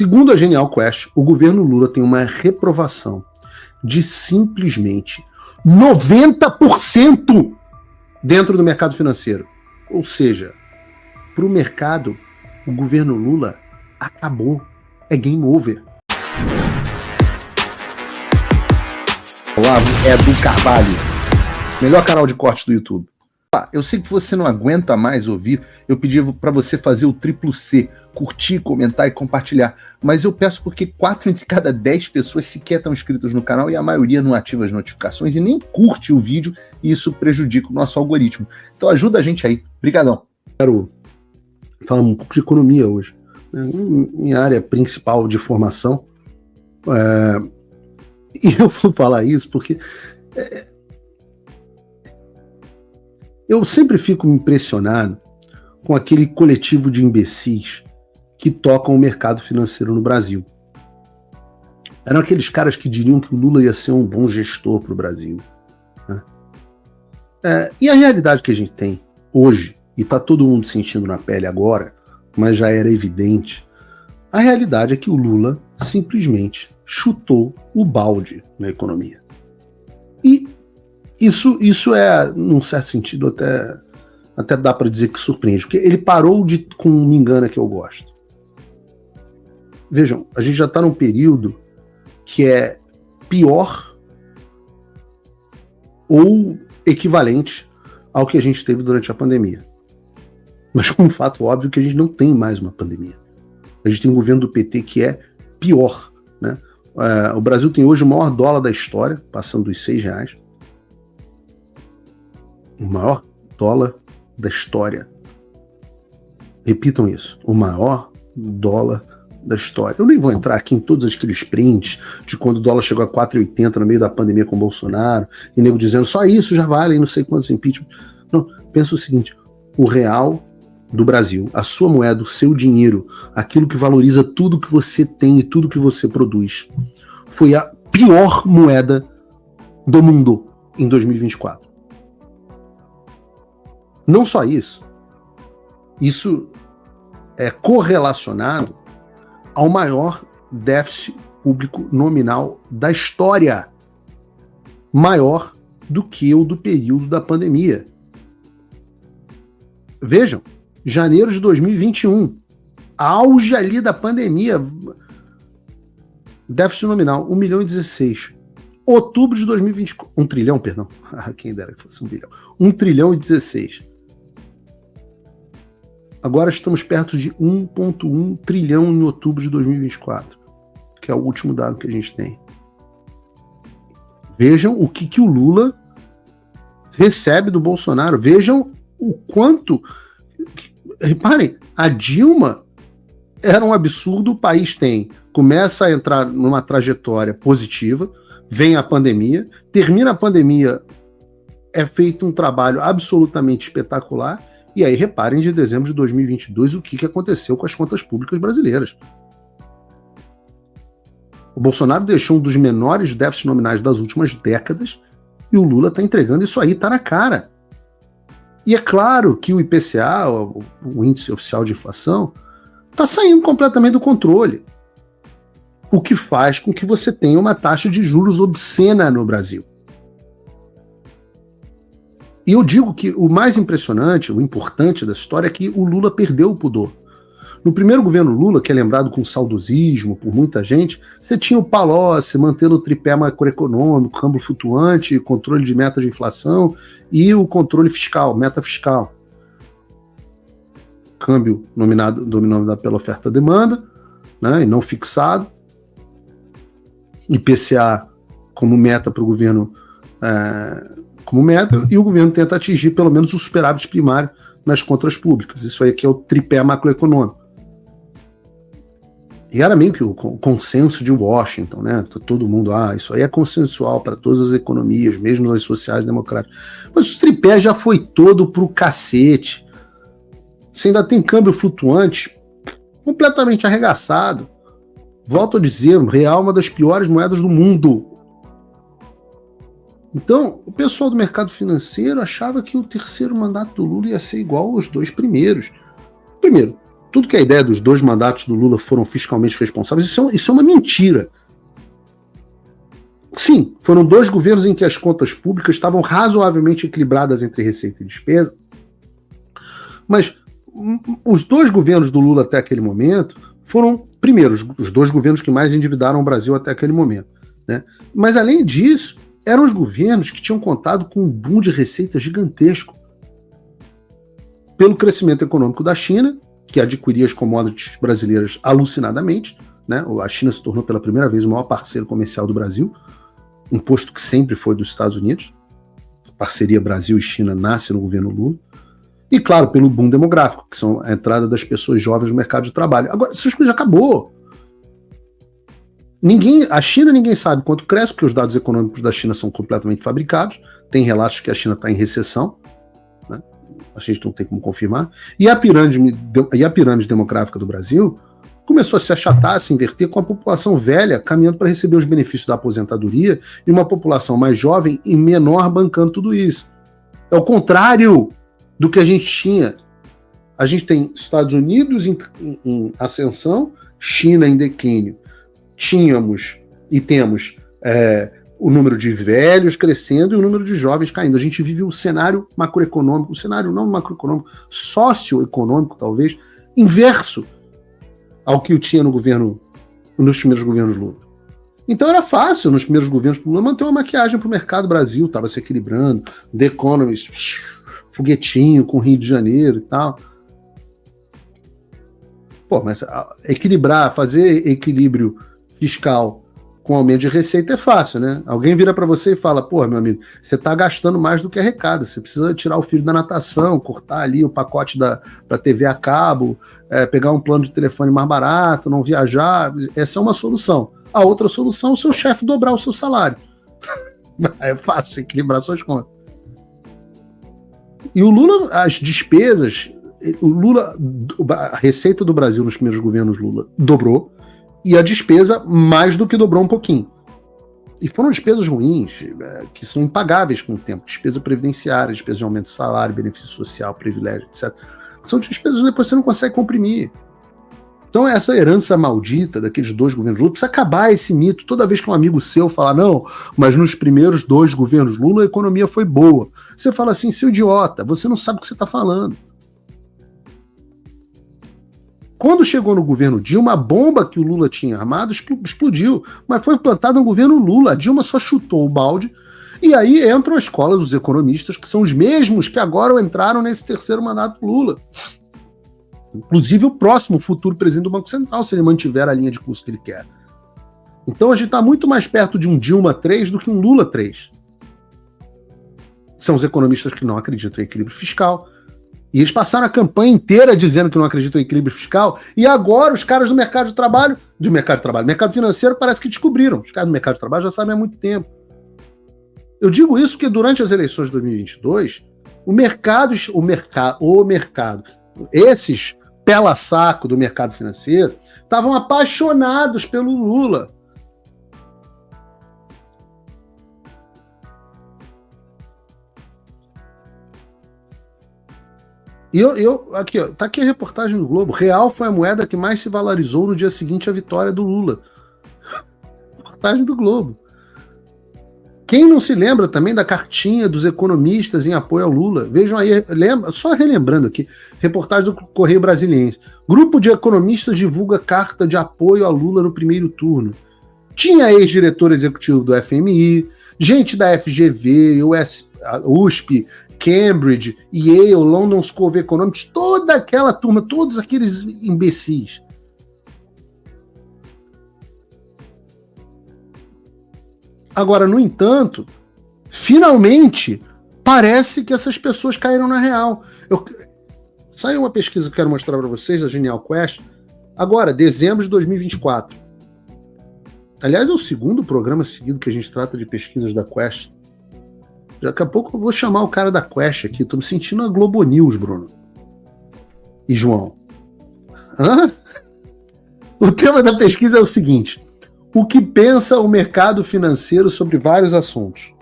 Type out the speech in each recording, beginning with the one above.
Segundo a Genial Quest, o governo Lula tem uma reprovação de simplesmente 90% dentro do mercado financeiro. Ou seja, para o mercado, o governo Lula acabou. É game over. Olavo Edu Carvalho, melhor canal de corte do YouTube. Eu sei que você não aguenta mais ouvir, eu pedi para você fazer o triplo C, curtir, comentar e compartilhar, mas eu peço porque 4 entre cada 10 pessoas sequer estão inscritas no canal e a maioria não ativa as notificações e nem curte o vídeo e isso prejudica o nosso algoritmo. Então ajuda a gente aí. Obrigadão. Quero falar um pouco de economia hoje, né? Minha área principal de formação. E eu vou falar isso porque eu sempre fico impressionado com aquele coletivo de imbecis que tocam o mercado financeiro no Brasil. Eram aqueles caras que diriam que o Lula ia ser um bom gestor para o Brasil, né? E a realidade que a gente tem hoje, e está todo mundo sentindo na pele agora, mas já era evidente, a realidade é que o Lula simplesmente chutou o balde na economia. E isso é, num certo sentido, até dá para dizer que surpreende, porque ele parou com me engana que eu gosto. Vejam, a gente já está num período que é pior ou equivalente ao que a gente teve durante a pandemia. Mas com um fato óbvio que a gente não tem mais uma pandemia. A gente tem um governo do PT que é pior, né? O Brasil tem hoje o maior dólar da história, passando dos R$6. O maior dólar da história. Repitam isso. O maior dólar da história. Eu nem vou entrar aqui em todos aqueles prints de quando o dólar chegou a 4,80 no meio da pandemia com o Bolsonaro, e nego dizendo só isso já vale não sei quantos impeachment. Não, pensa o seguinte, o real do Brasil, a sua moeda, o seu dinheiro, aquilo que valoriza tudo que você tem e tudo que você produz, foi a pior moeda do mundo em 2024. Não só isso é correlacionado ao maior déficit público nominal da história, maior do que o do período da pandemia. Vejam, janeiro de 2021, auge ali da pandemia, déficit nominal, 1.016.000. Outubro de 2024, 1 trilhão, perdão, quem dera que fosse 1 bilhão, 1.016.000. Agora estamos perto de 1,1 trilhão em outubro de 2024, que é o último dado que a gente tem. Vejam o que o Lula recebe do Bolsonaro, vejam o quanto... Reparem, a Dilma era um absurdo, o país começa a entrar numa trajetória positiva, vem a pandemia, termina a pandemia, é feito um trabalho absolutamente espetacular, e aí reparem de dezembro de 2022 o que aconteceu com as contas públicas brasileiras. O Bolsonaro deixou um dos menores déficits nominais das últimas décadas, e o Lula está entregando isso aí, está na cara. E é claro que o IPCA, o Índice Oficial de Inflação, está saindo completamente do controle. O que faz com que você tenha uma taxa de juros obscena no Brasil. E eu digo que o mais impressionante, o importante da história é que o Lula perdeu o pudor. No primeiro governo Lula, que é lembrado com saudosismo por muita gente, você tinha o Palocci mantendo o tripé macroeconômico, câmbio flutuante, controle de meta de inflação e o controle fiscal, meta fiscal. Câmbio dominado pela oferta-demanda, né, e não fixado. IPCA como meta para o governo, como meta, e o governo tenta atingir pelo menos o superávit primário nas contas públicas. Isso aí que é o tripé macroeconômico. E era meio que o consenso de Washington, né? Todo mundo, isso aí é consensual para todas as economias, mesmo as sociais-democráticas. Mas o tripé já foi todo pro cacete. Você ainda tem câmbio flutuante completamente arregaçado. Volto a dizer, o real é uma das piores moedas do mundo. Então, o pessoal do mercado financeiro achava que o terceiro mandato do Lula ia ser igual aos 2 primeiros. Primeiro, tudo que a ideia dos 2 mandatos do Lula foram fiscalmente responsáveis, isso é uma mentira. Sim, foram 2 governos em que as contas públicas estavam razoavelmente equilibradas entre receita e despesa, mas os 2 governos do Lula até aquele momento foram, primeiro, os 2 governos que mais endividaram o Brasil até aquele momento, né? Mas, além disso, eram os governos que tinham contado com um boom de receita gigantesco pelo crescimento econômico da China, que adquiria as commodities brasileiras alucinadamente, né? A China se tornou pela primeira vez o maior parceiro comercial do Brasil, um posto que sempre foi dos Estados Unidos. A parceria Brasil e China nasce no governo Lula. E, claro, pelo boom demográfico, que são a entrada das pessoas jovens no mercado de trabalho. Agora, essas coisas já acabou. A China ninguém sabe quanto cresce, porque os dados econômicos da China são completamente fabricados. Tem relatos que a China está em recessão, né? A gente não tem como confirmar. E a pirâmide demográfica do Brasil começou a se achatar, a se inverter, com a população velha caminhando para receber os benefícios da aposentadoria e uma população mais jovem e menor bancando tudo isso. É o contrário do que a gente tinha. A gente tem Estados Unidos em ascensão, China em declínio. Tínhamos e temos o número de velhos crescendo e o número de jovens caindo. A gente vive o cenário macroeconômico, o cenário não macroeconômico, socioeconômico, talvez, inverso ao que eu tinha nos primeiros governos Lula. Então era fácil, nos primeiros governos Lula, manter uma maquiagem para o mercado Brasil, estava se equilibrando, The Economist, foguetinho com Rio de Janeiro e tal. Pô, mas fazer equilíbrio fiscal com aumento de receita é fácil, né? Alguém vira para você e fala, pô, meu amigo, você está gastando mais do que arrecada, você precisa tirar o filho da natação, cortar ali o pacote da TV a cabo, pegar um plano de telefone mais barato, não viajar. Essa é uma solução. A outra solução é o seu chefe dobrar o seu salário. É fácil equilibrar suas contas. E o Lula, as despesas, a receita do Brasil nos primeiros governos Lula dobrou, e a despesa mais do que dobrou um pouquinho. E foram despesas ruins, que são impagáveis com o tempo. Despesa previdenciária, despesa de aumento de salário, benefício social, privilégio, etc. São despesas que depois você não consegue comprimir. Então essa herança maldita daqueles 2 governos Lula, precisa acabar esse mito. Toda vez que um amigo seu fala, não, mas nos primeiros 2 governos Lula a economia foi boa. Você fala assim, seu idiota, você não sabe o que você está falando. Quando chegou no governo Dilma, a bomba que o Lula tinha armado explodiu, mas foi plantada no governo Lula. A Dilma só chutou o balde, e aí entram a escola dos economistas, que são os mesmos que agora entraram nesse 3º mandato do Lula. Inclusive o próximo futuro presidente do Banco Central, se ele mantiver a linha de curso que ele quer. Então a gente está muito mais perto de um Dilma 3 do que um Lula 3. São os economistas que não acreditam em equilíbrio fiscal. E eles passaram a campanha inteira dizendo que não acreditam em equilíbrio fiscal, e agora os caras do mercado financeiro parece que descobriram. Os caras do mercado de trabalho já sabem há muito tempo. Eu digo isso porque durante as eleições de 2022, esses pela-saco do mercado financeiro estavam apaixonados pelo Lula. E aqui, ó, tá aqui a reportagem do Globo. Real foi a moeda que mais se valorizou no dia seguinte à vitória do Lula. Reportagem do Globo. Quem não se lembra também da cartinha dos economistas em apoio ao Lula? Vejam aí, só relembrando aqui, reportagem do Correio Brasiliense. Grupo de economistas divulga carta de apoio a Lula no primeiro turno. Tinha ex-diretor executivo do FMI, gente da FGV, USP, Cambridge, Yale, London School of Economics, toda aquela turma, todos aqueles imbecis. Agora, no entanto, finalmente, parece que essas pessoas caíram na real. Saiu uma pesquisa que eu quero mostrar para vocês, da Genial Quest, agora, dezembro de 2024. Aliás, é o 2º programa seguido que a gente trata de pesquisas da Quest. Daqui a pouco eu vou chamar o cara da Quest aqui. Tô me sentindo a Globo News, Bruno. E João. Hã? O tema da pesquisa é o seguinte: o que pensa o mercado financeiro sobre vários assuntos?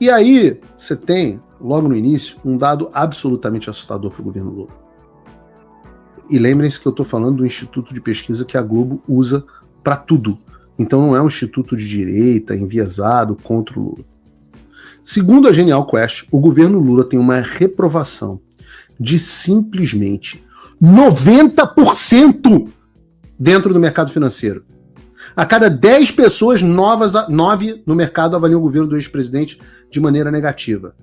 E aí, você tem logo no início, um dado absolutamente assustador para o governo Lula. E lembrem-se que eu estou falando do instituto de pesquisa que a Globo usa para tudo. Então não é um instituto de direita, enviesado, contra o Lula. Segundo a Genial Quest, o governo Lula tem uma reprovação de simplesmente 90% dentro do mercado financeiro. A cada 10 pessoas, 9 no mercado avaliam o governo do ex-presidente de maneira negativa.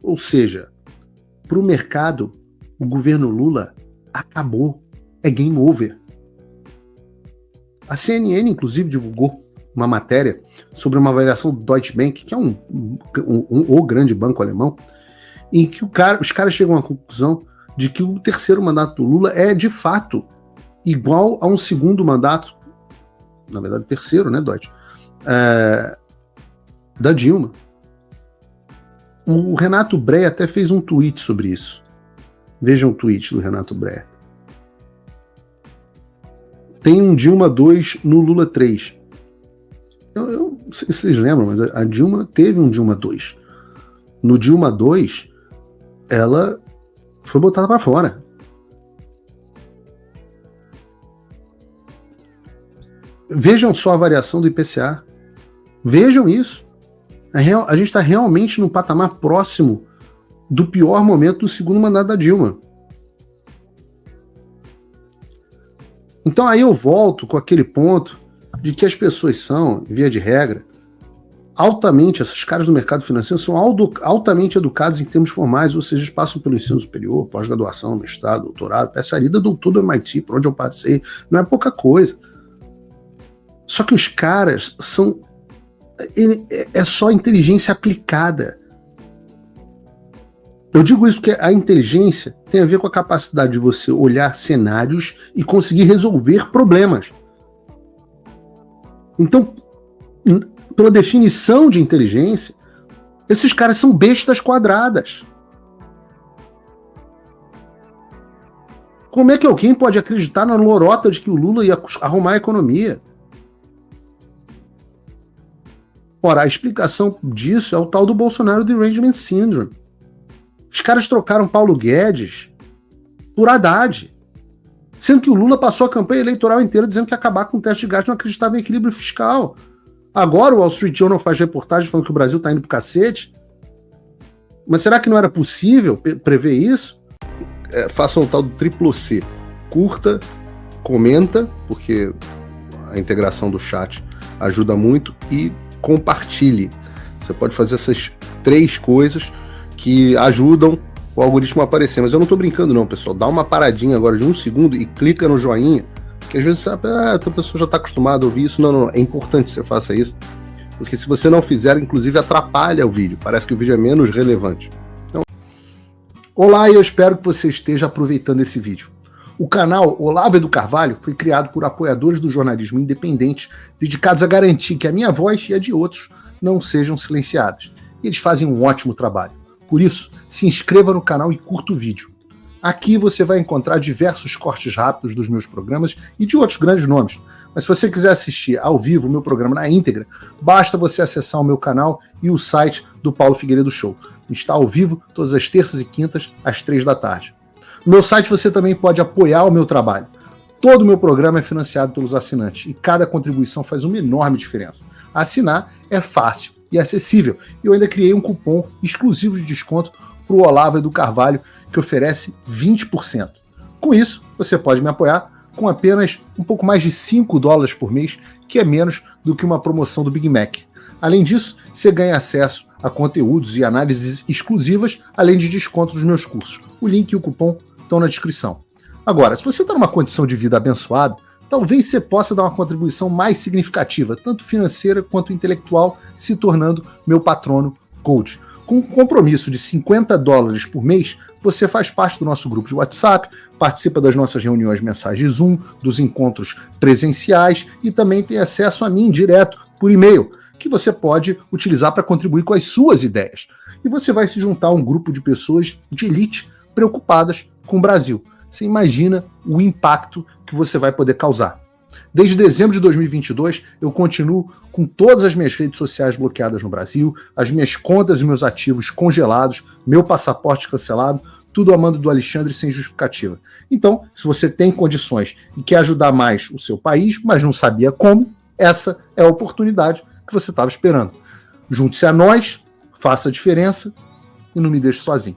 Ou seja, para o mercado, o governo Lula acabou. É game over. A CNN, inclusive, divulgou uma matéria sobre uma avaliação do Deutsche Bank, que é o grande banco alemão, em que os caras chegam à conclusão de que o terceiro mandato do Lula é, de fato, igual a um segundo mandato, na verdade, terceiro, né, Deutsche, da Dilma. O Renato Breia até fez um tweet sobre isso. Vejam o tweet do Renato Breia. Tem um Dilma 2 no Lula 3. Eu não sei se vocês lembram, mas a Dilma teve um Dilma 2. No Dilma 2, ela foi botada para fora. Vejam só a variação do IPCA. Vejam isso. A gente está realmente num patamar próximo do pior momento do segundo mandato da Dilma. Então aí eu volto com aquele ponto de que as pessoas são, via de regra, esses caras do mercado financeiro são altamente educados em termos formais, ou seja, eles passam pelo ensino superior, pós-graduação, mestrado, doutorado, peçaria, doutor do MIT, por onde eu passei, não é pouca coisa. Só que os caras são... É só inteligência aplicada. Eu digo isso porque a inteligência tem a ver com a capacidade de você olhar cenários e conseguir resolver problemas. Então, pela definição de inteligência, esses caras são bestas quadradas. Como é que alguém pode acreditar na lorota de que o Lula ia arrumar a economia? Ora, a explicação disso é o tal do Bolsonaro Derangement Syndrome. Os caras trocaram Paulo Guedes por Haddad, sendo que o Lula passou a campanha eleitoral inteira dizendo que ia acabar com o teto de gastos, não acreditava em equilíbrio fiscal. Agora o Wall Street Journal faz reportagem falando que o Brasil está indo pro cacete. Mas será que não era possível prever isso? Façam o tal do triplo C. Curta, comenta, porque a integração do chat ajuda muito, e compartilhe. Você pode fazer essas 3 coisas que ajudam o algoritmo a aparecer. Mas eu não estou brincando não, pessoal. Dá uma paradinha agora de 1 segundo e clica no joinha, porque às vezes a pessoa já está acostumada a ouvir isso. Não, é importante que você faça isso, porque se você não fizer, inclusive atrapalha o vídeo. Parece que o vídeo é menos relevante. Então, olá, e eu espero que você esteja aproveitando esse vídeo. O canal Olavo do Carvalho foi criado por apoiadores do jornalismo independente, dedicados a garantir que a minha voz e a de outros não sejam silenciadas. E eles fazem um ótimo trabalho. Por isso, se inscreva no canal e curta o vídeo. Aqui você vai encontrar diversos cortes rápidos dos meus programas e de outros grandes nomes. Mas se você quiser assistir ao vivo o meu programa na íntegra, basta você acessar o meu canal e o site do Paulo Figueiredo Show. Está ao vivo todas as terças e quintas, às 3 da tarde. No meu site você também pode apoiar o meu trabalho. Todo o meu programa é financiado pelos assinantes e cada contribuição faz uma enorme diferença. Assinar é fácil e acessível. Eu ainda criei um cupom exclusivo de desconto para o Olavo do Carvalho, que oferece 20%. Com isso, você pode me apoiar com apenas um pouco mais de $5 por mês, que é menos do que uma promoção do Big Mac. Além disso, você ganha acesso a conteúdos e análises exclusivas, além de desconto nos meus cursos. O link e o cupom estão na descrição. Agora, se você está numa condição de vida abençoada, talvez você possa dar uma contribuição mais significativa, tanto financeira quanto intelectual, se tornando meu patrono Gold. Com um compromisso de $50 por mês, você faz parte do nosso grupo de WhatsApp, participa das nossas reuniões mensais de Zoom, dos encontros presenciais e também tem acesso a mim direto por e-mail, que você pode utilizar para contribuir com as suas ideias. E você vai se juntar a um grupo de pessoas de elite preocupadas com o Brasil. Você imagina o impacto que você vai poder causar. Desde dezembro de 2022, eu continuo com todas as minhas redes sociais bloqueadas no Brasil, as minhas contas e meus ativos congelados, meu passaporte cancelado, tudo a mando do Alexandre sem justificativa. Então, se você tem condições e quer ajudar mais o seu país, mas não sabia como, essa é a oportunidade que você estava esperando. Junte-se a nós, faça a diferença e não me deixe sozinho.